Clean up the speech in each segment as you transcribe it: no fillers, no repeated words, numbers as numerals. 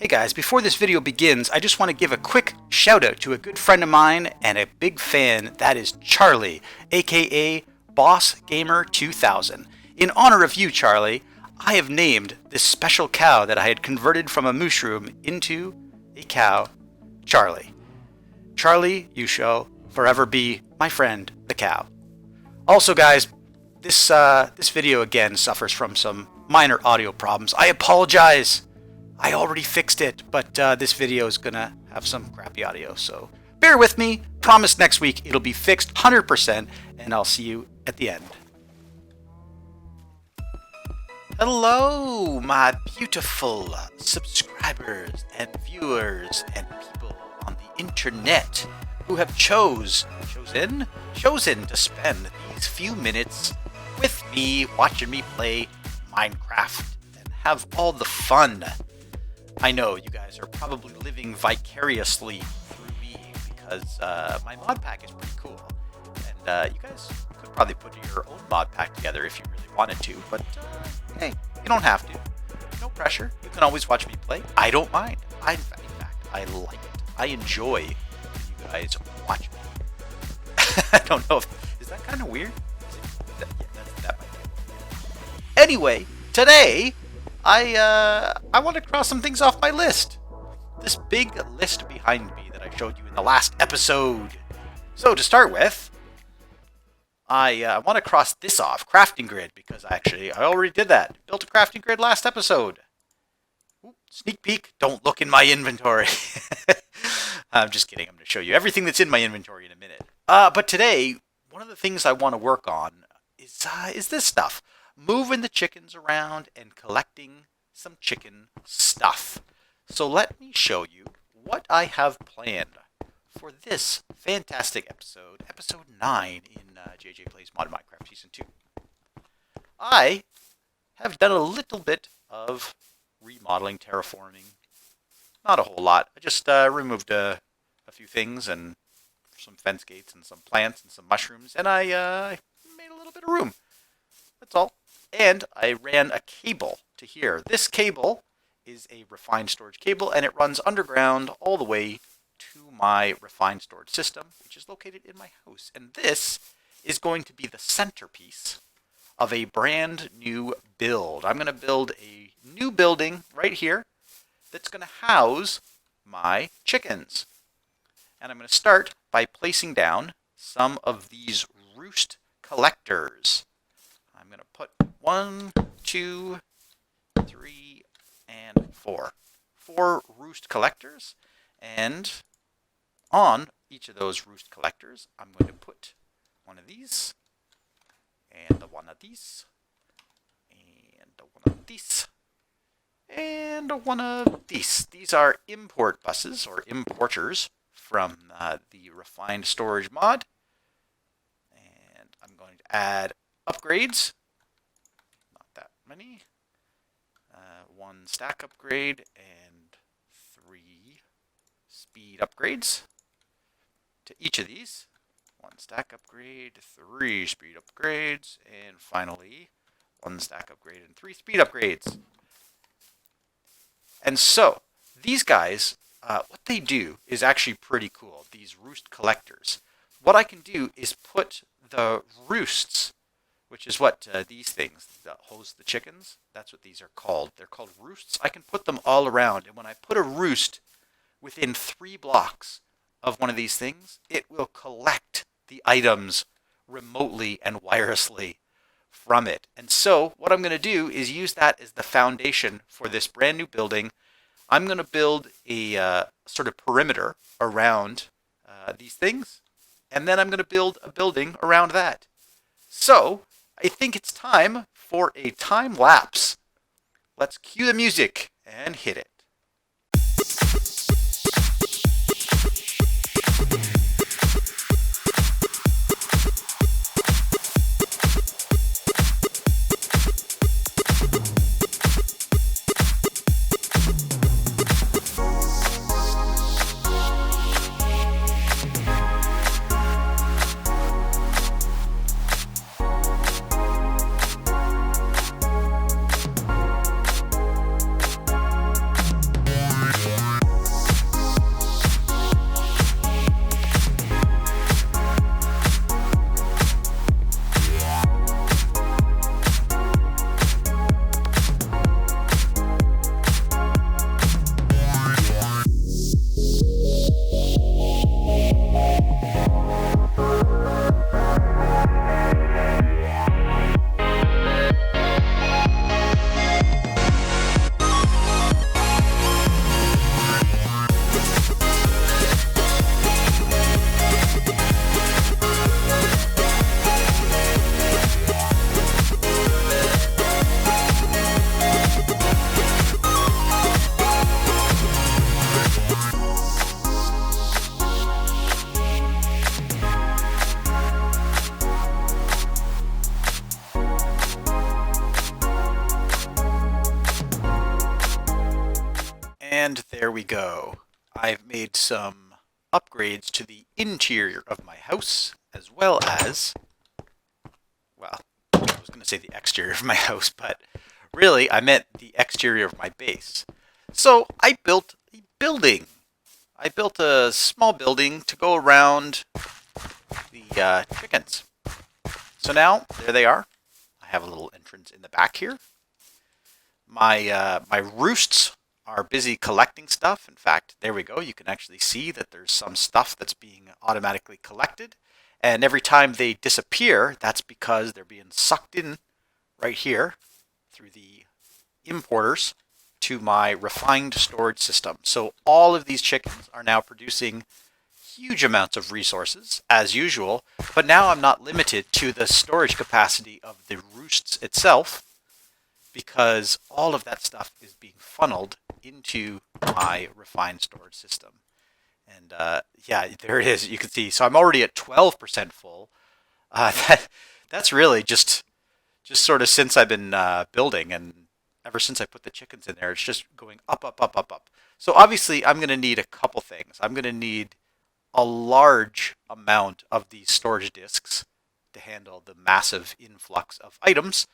Hey guys, before this video begins, I just want to give a quick shout out to a good friend of mine and a big fan, that is Charlie, aka Boss Gamer 2000. In honor of you, Charlie, I have named this special cow that I had converted from a mushroom into a cow, Charlie. Charlie, you shall forever be my friend, the cow. Also guys, this video again suffers from some minor audio problems. I apologize. I already fixed it, but this video is gonna have some crappy audio, so bear with me. Promise next week it'll be fixed 100%, and I'll see you at the end. Hello, my beautiful subscribers and viewers and people on the internet who have chosen to spend these few minutes with me watching me play Minecraft and have all the fun. I know you guys are probably living vicariously through me because my mod pack is pretty cool, and you guys could probably put your own mod pack together if you really wanted to, but hey, you don't have to. No pressure. You can always watch me play. I don't mind. In fact, I like it. I enjoy when you guys watch me. I don't know is that kind of weird? That might be weird. Anyway, today I want to cross some things off my list. This big list behind me that I showed you in the last episode. So to start with, I want to cross this off, crafting grid, because I already did that. Built a crafting grid last episode. Ooh, sneak peek, don't look in my inventory. I'm just kidding, I'm going to show you everything that's in my inventory in a minute. But today, one of the things I want to work on is this stuff. Moving the chickens around and collecting some chicken stuff. So let me show you what I have planned for this fantastic episode 9 in JJ Plays Mod Minecraft Season 2. I have done a little bit of remodeling, terraforming. Not a whole lot. I just removed a few things and some fence gates and some plants and some mushrooms, and I made a little bit of room. That's all. And I ran a cable to here. This cable is a refined storage cable, and it runs underground all the way to my refined storage system, which is located in my house. And this is going to be the centerpiece of a brand new build. I'm going to build a new building right here that's going to house my chickens. And I'm going to start by placing down some of these roost collectors. I'm going to put 1, 2, 3, and 4. 4 roost collectors, and on each of those roost collectors, I'm going to put one of these, and one of these, and one of these, and one of these. These are import buses, or importers, from the refined storage mod. And I'm going to add upgrades. Not that many. 1 stack upgrade and 3 speed upgrades to each of these. 1 stack upgrade, 3 speed upgrades, and finally 1 stack upgrade and 3 speed upgrades. And so these guys, what they do is actually pretty cool. These roost collectors. What I can do is put the roosts, which is what these things that host the chickens, that's what these are called. They're called roosts. I can put them all around, and when I put a roost within 3 blocks of one of these things, it will collect the items remotely and wirelessly from it. And so what I'm going to do is use that as the foundation for this brand new building. I'm going to build a sort of perimeter around these things, and then I'm going to build a building around that. So I think it's time for a time lapse. Let's cue the music and hit it. And there we go. I've made some upgrades to the interior of my house, as well as, well, I was going to say the exterior of my house, but really I meant the exterior of my base. So I built a building. I built a small building to go around the chickens. So now, there they are. I have a little entrance in the back here. My roosts are busy collecting stuff. In fact, there we go. You can actually see that there's some stuff that's being automatically collected. And every time they disappear, that's because they're being sucked in right here through the importers to my refined storage system. So all of these chickens are now producing huge amounts of resources, as usual, but now I'm not limited to the storage capacity of the roosts itself, because all of that stuff is being funneled into my refined storage system. And yeah, there it is. You can see. So I'm already at 12% full. That's really just sort of since I've been building, and ever since I put the chickens in there, it's just going up, up, up, up, up. So obviously, I'm going to need a couple things. I'm going to need a large amount of these storage disks to handle the massive influx of items.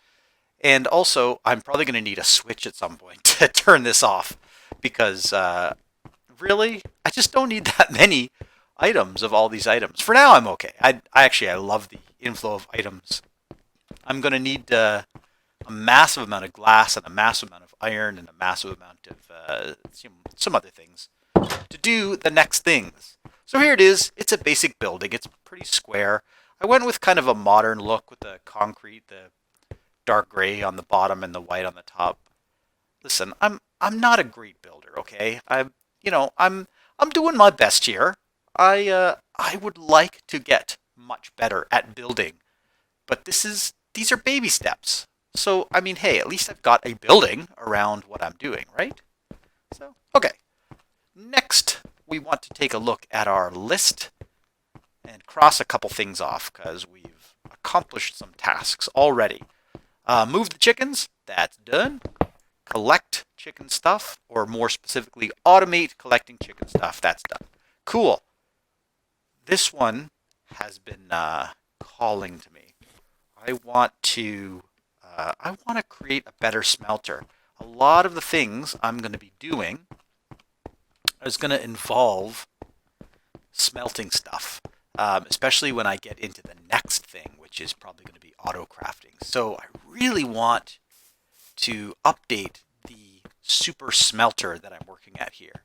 And also, I'm probably going to need a switch at some point to turn this off, because really, I just don't need that many items of all these items. For now, I'm okay. I love the inflow of items. I'm going to need a massive amount of glass and a massive amount of iron and a massive amount of some other things to do the next things. So here it is. It's a basic building. It's pretty square. I went with kind of a modern look with the concrete, the dark gray on the bottom and the white on the top. Listen, I'm not a great builder, okay? I'm doing my best here. I would like to get much better at building, but these are baby steps. So I mean, hey, at least I've got a building around what I'm doing, right? So okay. Next, we want to take a look at our list and cross a couple things off, because we've accomplished some tasks already. Move the chickens, that's done. Collect chicken stuff, or more specifically, automate collecting chicken stuff, that's done. Cool. This one has been calling to me. I want to create a better smelter. A lot of the things I'm going to be doing is going to involve smelting stuff, especially when I get into the next thing, which is probably going to be auto crafting. So I really want to update the super smelter that I'm working at here.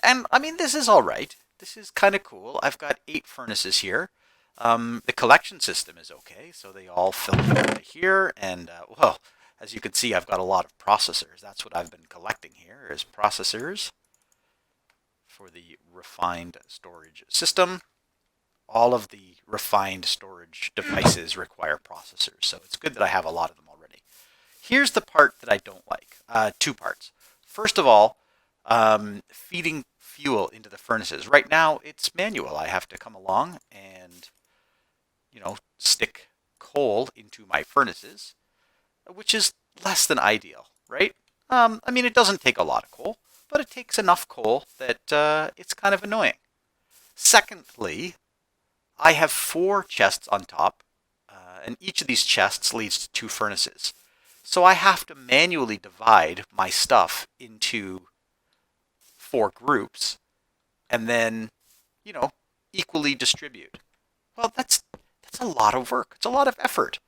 And I mean, this is all right. This is kind of cool. I've got 8 furnaces here. The collection system is okay, so they all filter into here. And well, as you can see, I've got a lot of processors. That's what I've been collecting here, is processors for the refined storage system. All of the refined storage devices require processors, so it's good that I have a lot of them already. Here's the part that I don't like. 2 parts. First of all, feeding fuel into the furnaces. Right now, it's manual. I have to come along and, stick coal into my furnaces, which is less than ideal, right? I mean, it doesn't take a lot of coal, but it takes enough coal that it's kind of annoying. Secondly, I have 4 chests on top, and each of these chests leads to 2 furnaces. So I have to manually divide my stuff into 4 groups and then, equally distribute. Well, that's a lot of work. It's a lot of effort.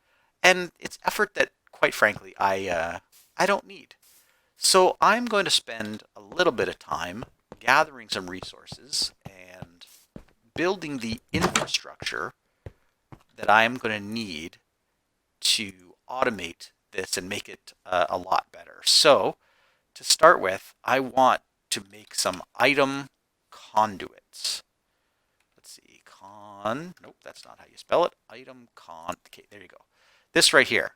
And it's effort that, quite frankly, I don't need. So I'm going to spend a little bit of time gathering some resources and building the infrastructure that I am going to need to automate this and make it a lot better. So to start with, I want to make some item conduits. Let's see, nope, that's not how you spell it. Okay, there you go. This right here.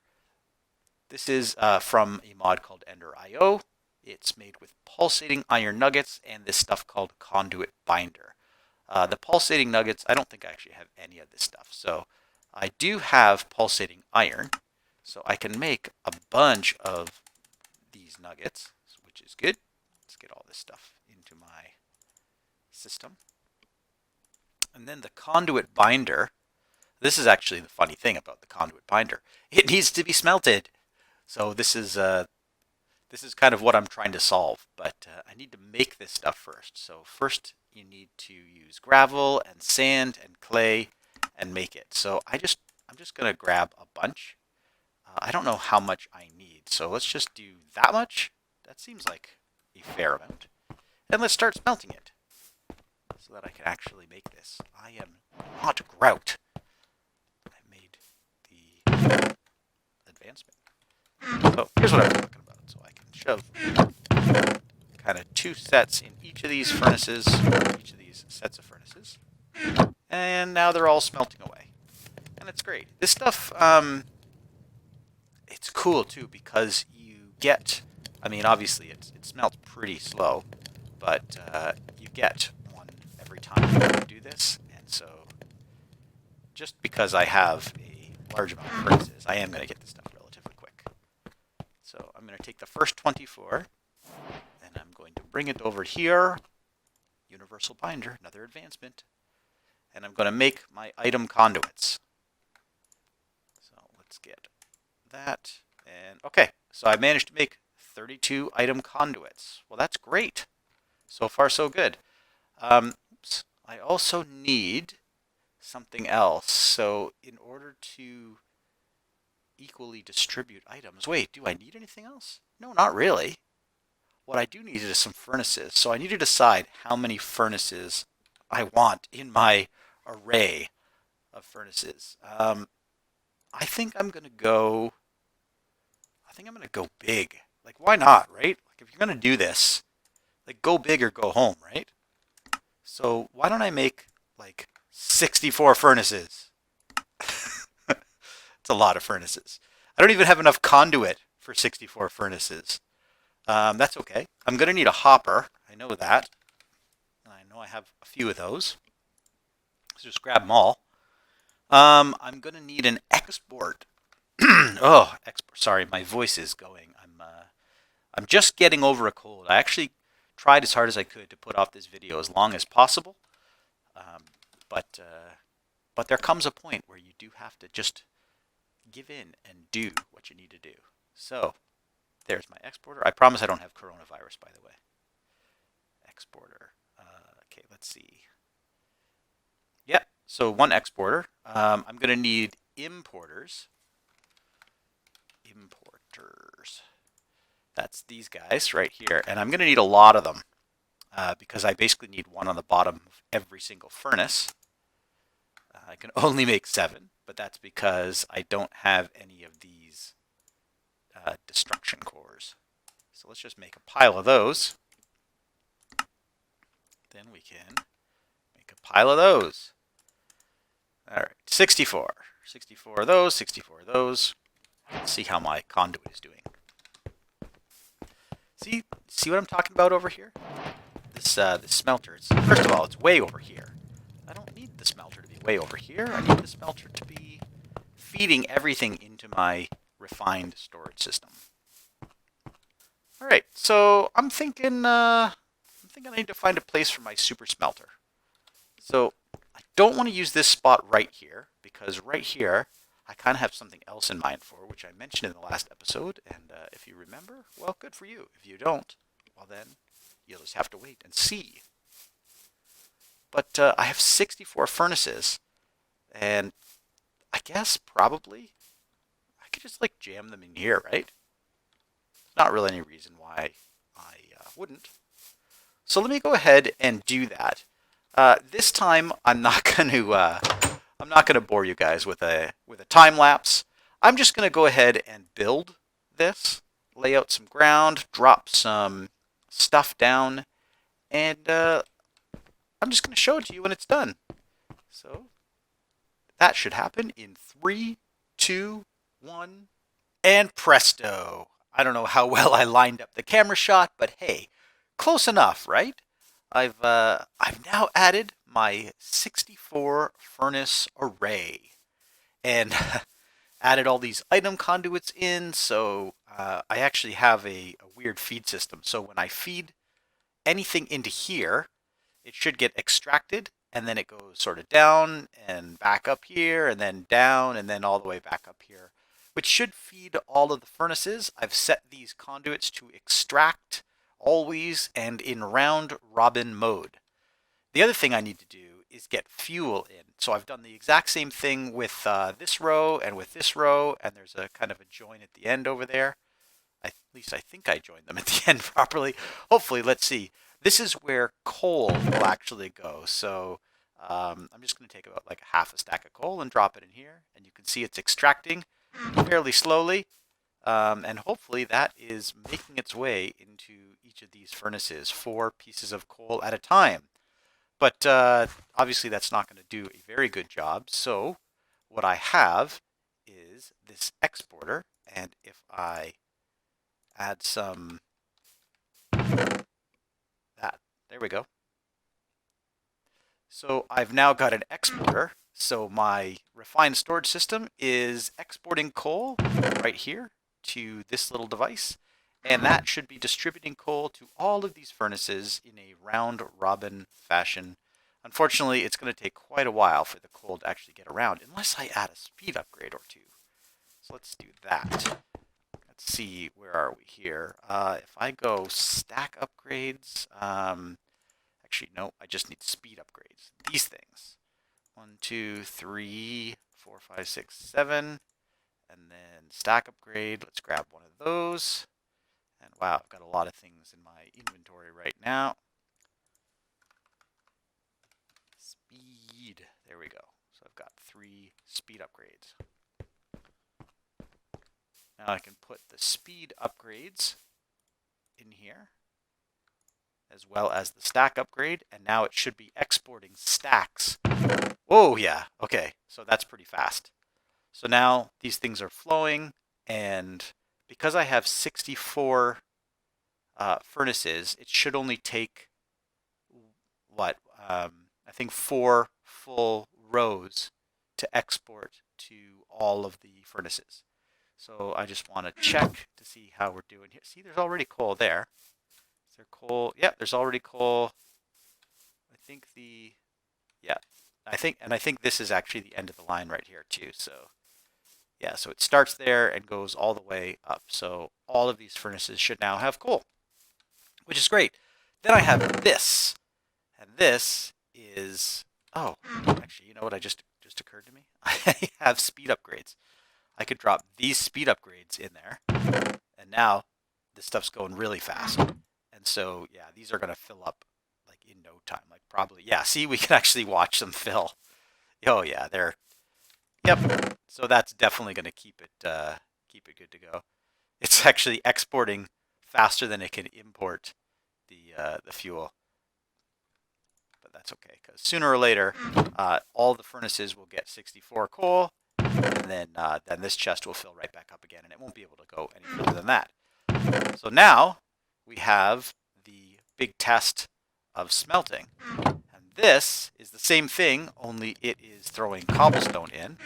This is from a mod called Ender.io. It's made with pulsating iron nuggets and this stuff called conduit binder. The pulsating nuggets, I don't think I actually have any of this stuff. So I do have pulsating iron, so I can make a bunch of these nuggets, which is good. Let's get all this stuff into my system. And then the conduit binder. This is actually the funny thing about the conduit binder. It needs to be smelted. So this is kind of what I'm trying to solve, but I need to make this stuff first. So first you need to use gravel and sand and clay and make it. So I'm just going to grab a bunch. I don't know how much I need, so let's just do that much. That seems like a fair amount. And let's start smelting it so that I can actually make this. I am not grout. I made the advancement. So here's what I'm talking about. So I can shove kind of 2 sets in each of these furnaces, each of these sets of furnaces. And now they're all smelting away. And it's great. This stuff, it's cool too because you get, I mean, obviously it smelts pretty slow, but you get one every time you do this. And so just because I have a large amount of furnaces, I am going to get this stuff relatively quick. So I'm going to take the first 24 and I'm going to bring it over here. Universal binder, another advancement. And I'm going to make my item conduits. So let's get that. And okay, so I managed to make 32 item conduits. Well, that's great. So far, so good. Oops. I also need something else. So in order to equally distribute items, wait, do I need anything else? No, not really. What I do need is some furnaces. So I need to decide how many furnaces I want in my array of furnaces. I think I'm going to go big. Like, why not, right? Like, if you're going to do this, like, go big or go home, right? So why don't I make, like, 64 furnaces? It's a lot of furnaces. I don't even have enough conduit for 64 furnaces. That's okay. I'm going to need a hopper. I know that. I know I have a few of those. So just grab them all. I'm going to need an export. Oh, export. Sorry, my voice is going. I'm just getting over a cold. I actually tried as hard as I could to put off this video as long as possible. But there comes a point where you do have to just give in and do what you need to do. So there's my exporter. I promise I don't have coronavirus, by the way. Exporter. Okay, let's see. Yeah, so one exporter. I'm going to need importers. That's these guys right here. And I'm going to need a lot of them because I basically need one on the bottom of every single furnace. I can only make 7, but that's because I don't have any of these destruction cores. So let's just make a pile of those. Then we can make a pile of those. All right, 64. 64 of those, 64 of those. Let's see how my conduit is doing. See what I'm talking about over here? This smelter. First of all, it's way over here. I don't need the smelter to be way over here. I need the smelter to be feeding everything into my refined storage system. All right, so I'm thinking I need to find a place for my super smelter. So I don't want to use this spot right here because right here I kind of have something else in mind for, which I mentioned in the last episode. And if you remember, well, good for you. If you don't, well, then you'll just have to wait and see. But I have 64 furnaces, and I guess probably I could just like jam them in here, right? Not really any reason why I wouldn't. So let me go ahead and do that. This time I'm not going to bore you guys with a time lapse. I'm just going to go ahead and build this, lay out some ground, drop some stuff down, and I'm just going to show it to you when it's done. So that should happen in 3, 2, 1, and presto. I don't know how well I lined up the camera shot, but hey, close enough, right? I've now added my 64 furnace array and added all these item conduits in. So I actually have a weird feed system. So when I feed anything into here, it should get extracted, and then it goes sort of down and back up here, and then down, and then all the way back up here, which should feed all of the furnaces. I've set these conduits to extract always and in round robin mode. The other thing I need to do is get fuel in. So I've done the exact same thing with this row and with this row, and there's a kind of a join at the end over there. At least I think I joined them at the end properly. Hopefully, let's see. This is where coal will actually go. So I'm just going to take about like half a stack of coal and drop it in here. And you can see it's extracting fairly slowly. And hopefully that is making its way into each of these furnaces, 4 pieces of coal at a time. But obviously that's not going to do a very good job. So what I have is this exporter. And if I add some, there we go. So I've now got an exporter. So my refined storage system is exporting coal right here to this little device. And that should be distributing coal to all of these furnaces in a round robin fashion. Unfortunately, it's going to take quite a while for the coal to actually get around, unless I add a speed upgrade or 2. So let's do that. Let's see, where are we here? If I go stack upgrades, actually, no, I just need speed upgrades. These things. 1, 2, 3, 4, 5, 6, 7. And then stack upgrade. Let's grab one of those. And wow, I've got a lot of things in my inventory right now. Speed. There we go. So I've got 3 speed upgrades. Now I can put the speed upgrades in here, as well as the stack upgrade, and now it should be exporting stacks. Oh yeah, okay, so that's pretty fast. So now these things are flowing, and because I have 64 furnaces, it should only take, what, I think 4 full rows to export to all of the furnaces. So I just want to check to see how we're doing here. See, there's already coal there. Is there coal? Yeah, there's already coal. I think I think this is actually the end of the line right here too. So yeah, so it starts there and goes all the way up. So all of these furnaces should now have coal, which is great. Then I have this, and this is, oh, actually, you know what just occurred to me? I have speed upgrades. I could drop these speed upgrades in there, and now this stuff's going really fast. And so, yeah, these are going to fill up like in no time, like probably, yeah, see, we can actually watch them fill. Oh yeah, they're, yep. So that's definitely going to keep it good to go. It's actually exporting faster than it can import the fuel. But that's okay, because sooner or later, all the furnaces will get 64 coal, and then this chest will fill right back up again, and it won't be able to go any further than that. So now we have the big test of smelting. And this is the same thing, only it is throwing cobblestone in.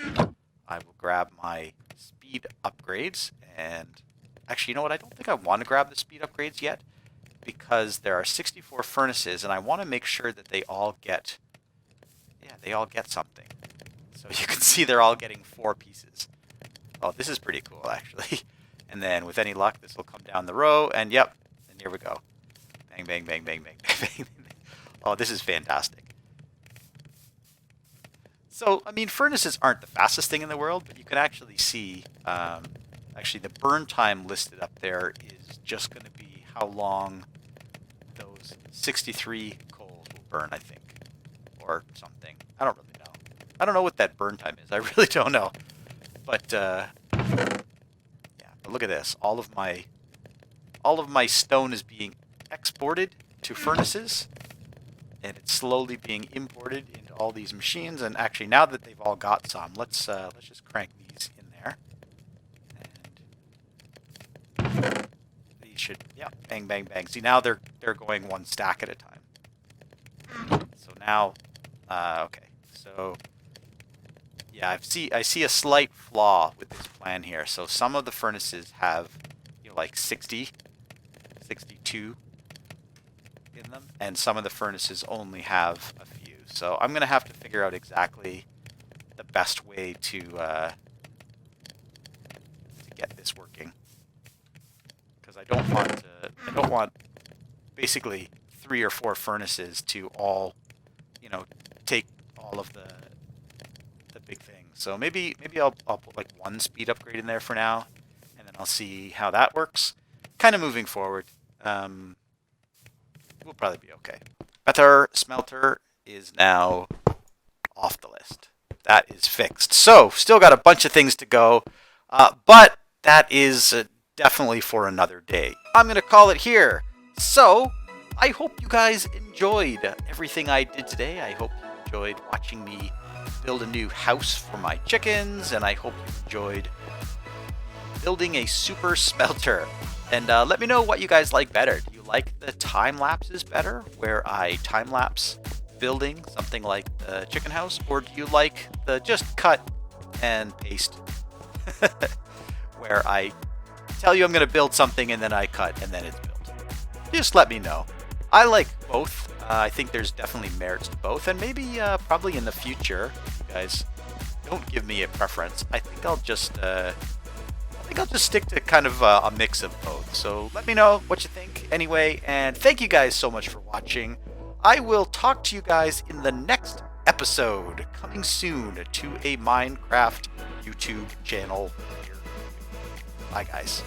I will grab my speed upgrades, and actually, you know what? I don't think I want to grab the speed upgrades yet, because there are 64 furnaces, and I want to make sure that they all get, yeah, they all get something. So you can see they're all getting 4 pieces. Oh, this is pretty cool, actually. And then with any luck, this will come down the row, and yep, and here we go. Bang, bang, bang, bang, bang, bang, bang. Oh, this is fantastic. So, I mean, furnaces aren't the fastest thing in the world, but you can actually see, actually the burn time listed up there is just going to be how long those 63 coals will burn, I think, or something. I don't really know. I don't know what that burn time is. I really don't know. But, yeah, but look at this. All of my stone is being exported to furnaces, and it's slowly being imported into all these machines. And actually, now that they've all got some, let's just crank these in there. And these should, yeah, bang, bang, bang. See, now they're going 1 stack at a time. So now, okay, so yeah, I see a slight flaw with this plan here. So some of the furnaces have, you know, like 60, 62 in them, and some of the furnaces only have a few. So I'm going to have to figure out exactly the best way to get this working, because I don't want basically 3 or 4 furnaces to all, you know, take all of the big things. So maybe I'll put like 1 speed upgrade in there for now, and then I'll see how that works. Kind of moving forward, we'll probably be okay. Smelter is now off the list. That is fixed. So still got a bunch of things to go, but that is definitely for another day. I'm going to call it here. So I hope you guys enjoyed everything I did today. I hope you enjoyed watching me build a new house for my chickens, and I hope you enjoyed building a super smelter. And let me know what you guys like better. Do you like the time lapses better, where I time lapse building something like the chicken house, or do you like the just cut and paste where I tell you I'm going to build something and then I cut and then it's built? Just let me know. I like both. I think there's definitely merits to both, and maybe probably in the future, if you guys don't give me a preference, I think I'll just stick to kind of a mix of both. So let me know what you think anyway, and thank you guys so much for watching. I will talk to you guys in the next episode, coming soon to a Minecraft YouTube channel here. Bye guys.